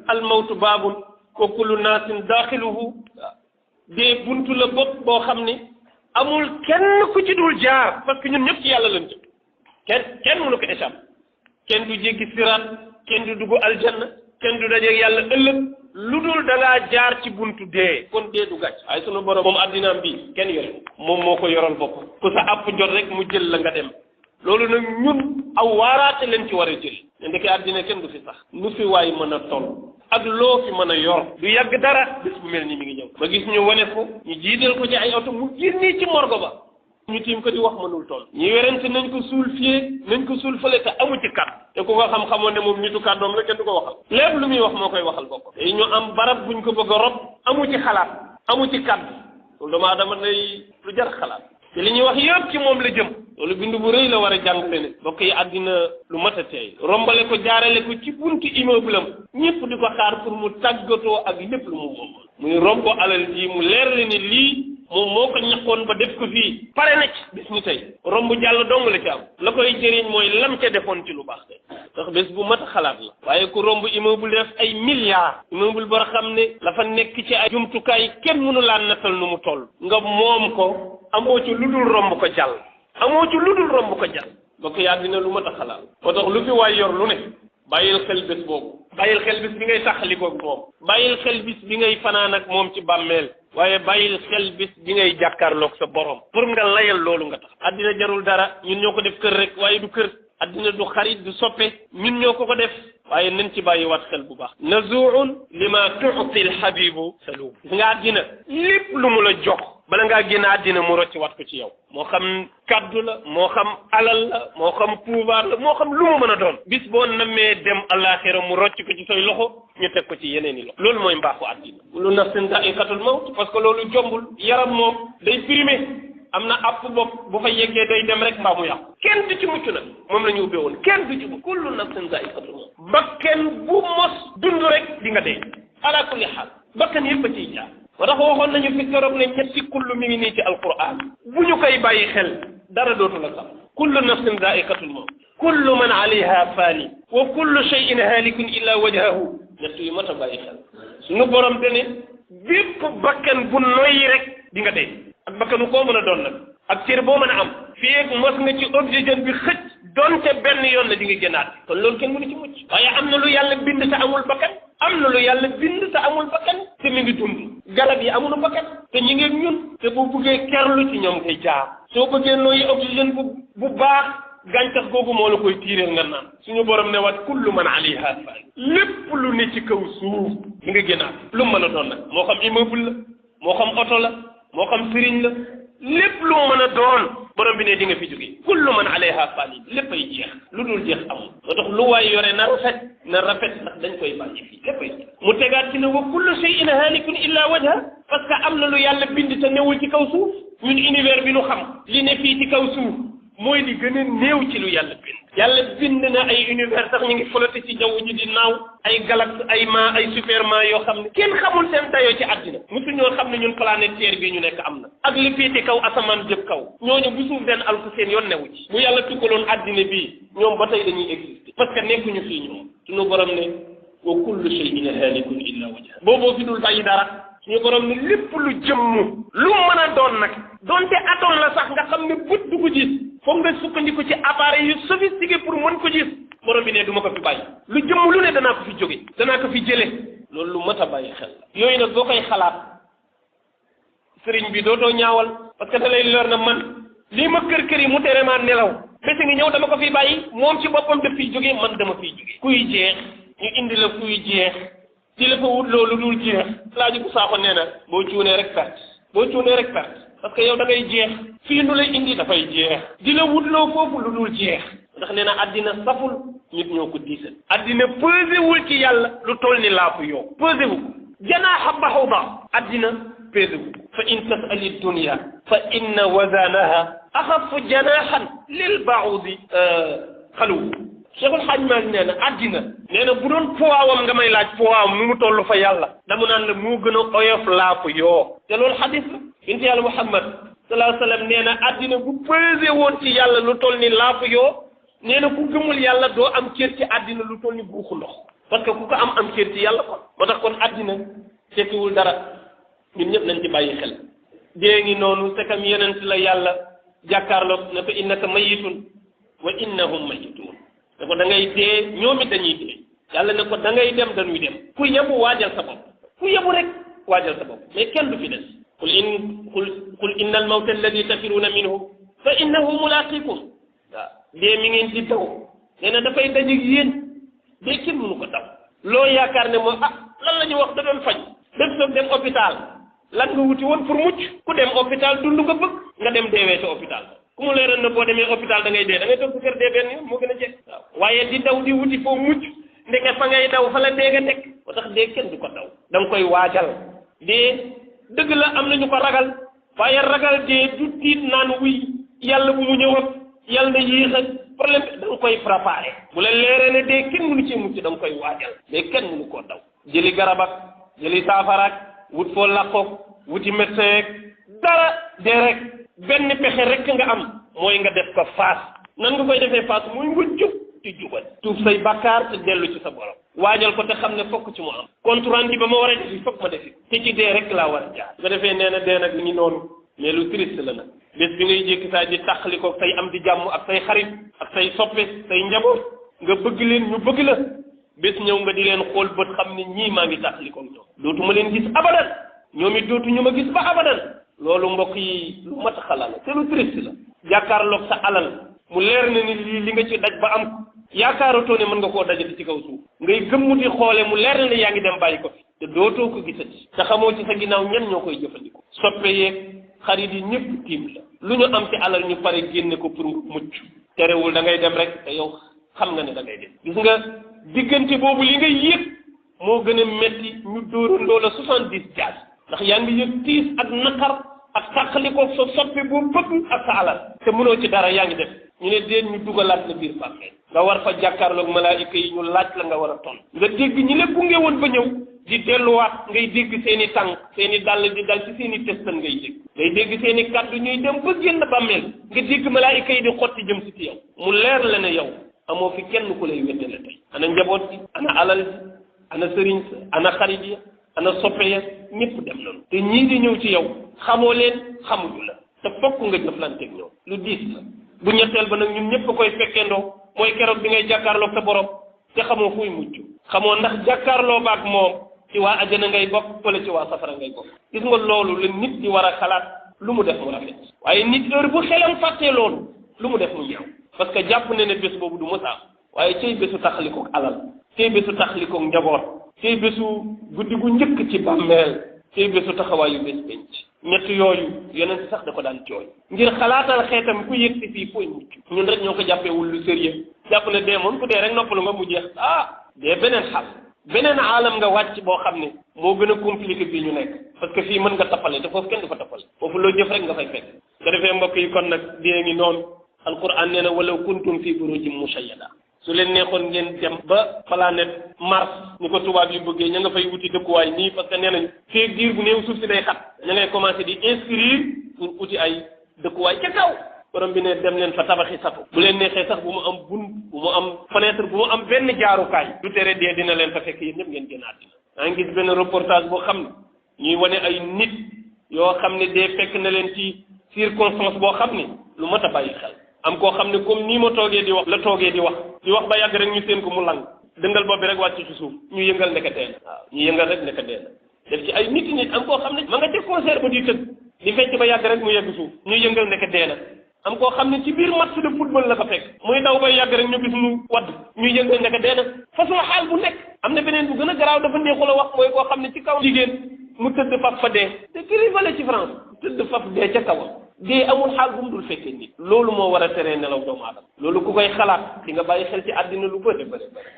al mawtu baabun wa kullu naasin daaxiluhu dee buntu la bopp boo xam ne amul kenn ku ci dul jaar parce que ñun ñëpp ci yàlla lañ jëm kenn mënu ko échappé kenn du jéggi siraat kenn du dugg aljanna kenn du dajeeg yàlla ëllëg lu dul da ngaa jaar ci buntu dee kon dee du gàcc waaye sunu borom moom addinaam bi kenn yore moom moo ko yoral bopp ku sa àpp jot rek mu jël la nga dem loolu nag ñun aw waaraate leen ci war a jël ne ndeke addina kenn du fi sax nu fi waay mën a toll ak loo fi mën a yor du yàgg dara bés bu mel ni mi ngi ñëw ma gis ñu wane ko ñu jiital ko ci ay oto mu génnee ci morgo ba ñu tiim ko di wax mënul toll ñu werante nañ ko suul fii nañ ko suul fële te amu ci kat te ku ko xam-xamoon ne moom nitu kàddoom la kenn du ko waxal lépp lu muy wax moo koy waxal bokk te ñu am barab buñ ko bëgg a rob amu ci xalaat amu ci kàddu loolu doomu aadama day lu jar xalaat te li ñuy wax yëpp ci moom la jëm loolu bindu bu rëy la war a jàngale ne bokk yi àddina lu mat a teey rombale ko jaarale ko ci buntu immeuble am ñëpp di ko xaar pour mu tàggatoo ak lépp lu mu moom muy romb ko alal ji mu leer la ni lii moom moo ko ñaqoon ba def ko fii pare na ci bis ñu tey romb jàll dong la ci am la koy jëriñ mooy lam ca defoon ci lu baax tey ndax bés bu mat a xalaat la waaye ku romb immeuble def ay milliards immeuble boo xam ne la fa nekk ci ay jumtukaay kenn mënu laa nattal nu mu toll nga moom ko amoo ci lu dul romb ko jàll amoo ci lu dul romb ko jàll bokk yaa dina lu mat a xalaat moo tax lu fi waay yor lu ne bàyyil xel bés boobu bàyyil xel bis bi ngay taxalikoog moom bàyyil xel bis bi ngay fanaan ak moom ci bàmmeel waaye bàyyil xel bis bi ngay jàkkaarloog sa borom pour nga layal loolu nga tax addina jarul dara ñun ñoo ko def kër rek waaye du kër addina du xarit du soppe ñun ñoo ko def waaye nañ ci bàyyi waat xel bu baax nazuun lima tuuti alxabibu salub gis nga addina lépp lu mu la jox bala ngaa génn addina mu rocci wat ko ci yow moo xam kaddu la moo xam alal la moo xam pouvoir la moo xam lu mu mën a doon bis boo namee dem alaxira mu rocc ko ci say loxo ñu teg ko ci yeneen i loxo loolu mooy mbaaxu addina kullu nafsin daa'iqatul mawt parce que loolu jombul yaram moom day primé am na àpp bopp bu fa yeggee day dem rek mbaa mu yàqu kenn du ci mucc nag moom la ñu ubbee woon kenn du ci mucc kullu nafsin daa'iqatul mawt bakken bu mos dund rek di nga dee ala kulli xaal bakkan yëpp a ciy jaar moo tax waxoon nañu fi keroog ne ñetti kullu mi ngi nii ci alquran bu ñu koy bàyyi xel dara dootu la sax kullu nafsin daa'iqatul mawt kullu man alayha faani wa kullu shay'in haalikun illa wajhahu ñett yu mat a bàyyi xel suñu borom te ne bépp bakkan bu noyyi rek di nga dee ak bakkanu koo mën a doon nag ak cër boo mën a am fii ak mos nga ci oxygène bi xëcc donte benn yoon la di nga génnaat kon loolu kenn mënu ci mucc waaye am na lu yàlla bind te amul bakkan am na lu yàlla bind te amul bakkan te mi ngi dund garab yi amul bakkan te ñi ngi ñun te boo bëggee kerlu ci ñoom ngay jaar soo bëggee nooyi oxygène bu baax gàncax googu moo la koy tiireel nga naan suñu borom ne waat kullu man alayha fan lépp lu ne ci kaw suuf mi nga génnaat lu mu mën a doon nag moo xam immeuble la moo xam oto la moo xam sëriñ la lépp lu mën a doon borom bi ne di nga fi jóge kullu man alayha fan lépp ay jeex lu dul jeex amul moo tax lu waay yore na rafet ndax dañ koy bàyyi fii lépp ay jeex mu tegaat ci ne wa kullu shay'in haalikun illa wajha parce que am na lu yàlla bind te newul ci kaw suuf ñun univers bi nu xam li ne fii ci kaw suuf mooy li gën a néew ci lu yàlla bind na ay univers sax ñu ngi flotter ci jaww ji di naaw ay galaxie ay superman yoo xam ne kenn xamul seen dayoo ci àddina mosu ñoo xam ne ñun planète Terre bii ñu nekk am na ak li féete kaw asamaan jëm kaw ñooñu bu suuf den alku seen yoon newu ci bu yàlla tukkaloon àddina bii ñoom ba tey dañuy exister parce que nekkuñu fii ñoom suñu borom ne wa kullu shay'in haalikun illa wajha booboo fi dul bàyyi dara suñu borom ne lépp lu jëmm lu mën a doon nag donte atome la sax nga xam ne bët du ko gis foog nga sukkandiku ci appareil yu sophistiqué pour mën ko gis borom bi ne du ma ko fi bàyyi lu jëmm lu ne danaa ko fi jóge danaa ko fi jële loolu lu mat a bàyyi xel la yooyu nag boo koy xalaat sëriñ bi dootoo ñaawal parce que da lay leer na man lii ma kër yi mu tere maa nelaw bés ngi ñëw dama ko fi bàyyi moom ci boppam daf fiy jóge man dama fiy jóge kuy jeex ñu indi la kuy jeex di la fa wut loolu dul jeex laaju bu saako nee na boo cuunee rek perte parce que yow da ngay jeex fii nu lay indi dafay jeex di la wutloo foofu lu dul jeex ndax nee na addina saful nit ñoo ko diisal addina pesé wul ci yàlla lu toll ni laafu yow pesé wu ko janaaxa baxuda addina pesé wu fa in tasali dunya fa inna wazanaha axafu janaaxan lil baudi xaluwu Cheikhul Hadj Malick nee na addina nee na bu doon poids nga may laaj poids nu mu toll fa yàlla dama naan la moo gën a oyof laafu yoo te loolu xadis la yonent yàlla Muhammad sallallahu alayhi wa sallam nee na addina bu pesé woon ci yàlla lu toll ni laafu yoo nee na ku gëmul yàlla doo am cër ci addina lu toll ni buuxu ndox parce que ku ko am cër ci yàlla kon moo tax kon àddina tekkiwul dara ñun ñëpp nañ ci bàyyi xel dee ngi noonu te kam yenent la yàlla jàkkaarloog ne ko innaka mayitun wa innahum mayitun ne ko da ngay dee ñoom it dañuy dee yàlla ne ko da ngay dem dañuy dem ku yebu waajal sa bopp ku yebu rek waajal sa bopp mais kenn du fi des qul inna al mawta alladi tafiruna minhu fa innahu mulaqikum waaw dee mi ngeen di daw nee na dafay dajeeg yéen dee kenn mënu ko daw loo yaakaar ne moom lan la ñuy wax da doon faj dem hôpital lan nga wuti woon pour mucc ku dem hôpital dund nga bëgg nga dem deewee sa hôpital ku mu leeral na boo demee hôpital da ngay dee da ngay toog sa kër dee benn yoon moo gën a jekk waaw waaye di daw di wuti foo mucc ndeke fa ngay daw fa la dee nga nekk moo tax dee kenn du ko daw da nga koy waajal dee dëgg la am nañu ko ragal waaye ragal dee du tiit naan wuy yàlla bu mu ñëw ak yàlla na yéex ak problème da nga koy préparé bu la leeree ne dee kenn mënu ci mucc da nga koy waajal mais kenn mënu koo daw jëli garab ak jëli saafaraak wut foo làqoog wuti médecin rek dara dee rek benn pexe rek nga am mooy nga def ko faas nan nga koy defee faas muy nga jub ci jubal tuub say bakkaar te dellu ci sa borom waajal ko te xam ne fokk ci mu am compte rendu ba ma war a defi fokk ma defi te ci dee rek laa war a jaar nga defee nee na dee nag ni noonu mais lu triste la nag bés bi ngay jékki saa di tàqali ko say am di jàmm ak say xarit ak say soppe say njaboot nga bëgg leen ñu bëgg la bés ñëw nga di leen xool bët xam ne ñii maa ngi tàqali ko ñoom dootuma leen gis abadan ñoom it dootuñu ma gis ba abadan loolu mbokk yi lu mat a xalaat la te lu triste la jàkkaarloog sa alal mu leer na ni li nga ci daj ba am yaakaaratoo ne mën nga koo dajati ci kaw suuf ngay gëmmu di xoole mu leer na ne yaa ngi dem bàyyi ko fi te dootoo ko gisati te xamoo ci sa ginnaaw ñen ñoo koy jëfandikoo soppe yeeg xarit yi ñëpp tiim la lu ñu am ci alal ñu pare génne ko pour nga mucc terewul da ngay dem rek te yow xam nga ne da ngay dem gis nga diggante boobu li ngay yëg moo gën a metti ñu dóorandoo la 70 jaas ndax yaa ngi yëg tiis ak naqar ak tàqali ko sa soppe boo bëgg ak sa alal te mënoo ci dara yaa ngi def ñu ne déet ñu dugalaat la biir bàmmeel nga war fa jàkkaarloog malaayika yi ñu laaj la nga war a ton nga dégg ñi la gunge woon ba ñëw di delluwaat ngay dégg seen i tànk seen i dàll di dal ci seen i testan ngay dégg seen i kàddu ñuy dem ba génn bàmmeel nga dégg malaayika yi di xotti jëm si ci yow mu leer la ne yow amoo fi kenn ku lay weddale tey ana njaboot bi ana alal bi ana sëriñ sa ana xarit ya ana soppe ya ñëpp dem nañu te ñii di ñëw ci yow xamoo leen xamuñu la te fokk nga jëflanteeg ñoom lu diis la bu ñetteel ba nag ñun ñëpp koy fekkeendoo mooy keroog bi ngay jàkkaarloog sa borom te xamoo fuy mujj xamoo ndax jàkkaarloo baak moom ci waa ajana ngay bokk wala ci waa safara ngay bokk gis nga loolu la nit di war a xalaat lu mu def mu rafet waaye nit heure bu xelam fàttee loolu lu mu def mu ñaaw parce que jàpp ne bés boobu du mësa waaye cay bésu taxalikoog alal cay bésu taxalikoog njaboot cay bésu guddi gu njëkk ci bàmmeel cay bésu taxawaayu bés penc ñett yooyu yonent sax da ko daan jooy ngir xalaatal xeetam ku yëg si fii fooy mucc ñun rek ñoo ko jàppeewul lu sérieux jàpp ne dee moom ku dee rek noppalu nga mu jeex dee beneen xal beneen aalam nga wàcc boo xam ne moo gën a compliqué bii ñu nekk parce que fii mën nga tappale te foofu kenn du fa tappale foofu loo jëf rek nga fay fekk nga defee mbokk yi kon nag dee ngi noonu alquran nee na walaw kuntum fi burujin mushayyada su leen neexoon ngeen dem ba planète Mars ni ko tubaab yi bëggee ña nga fay wuti dëkkuwaay nii parce que nee nañ feeg diir bu néew suuf si day xat ña ngay commencé di inscrire pour uti ay dëkkuwaay ca kaw borom bi ne dem leen fa tabaxi satu bu leen neexee sax bu mu am bunt bu mu am fenêtre bu mu am benn jaarukaay du tere dee dina leen fa fekk yéen ñëpp ngeen génn àddina maa ngi gis benn reportage boo xam ne ñuy wane ay nit yoo xam ne dee fekk na leen ci circonstance boo xam ne lu mat a bàyyi xel am koo xam ne comme nii ma toogee di wax la toogee di wax ba yàgg rek ñu seen ko mu lang dëngal bopp bi rek wàcc ci suuf ñu yëngal nekk dee na waaw ñu yëngal rek nekk dee na def ci ay nit am koo xam ne ma nga def concert ba di tëgg di fecc ba yàgg rek mu yegg suuf ñu yëngal nekk dee na am koo xam ne ci biir match de football la ko fekk muy daw bay yàgg rek ñu gis mu wadd ñu yëngal nekk dee na façon xaal bu nekk am na beneen bu gën a garaaw dafa neexul a wax mooy koo xam ne ci kaw jigéen mu tëdd faf fa dee te kilifa ci France tëdd faf dee ca kawam dee amul xaal bu mu dul fekkee nit loolu moo war a teree nelaw doomu aadama loolu ku koy xalaat di nga bàyyi xel ci àddina lu bëri bëri bëri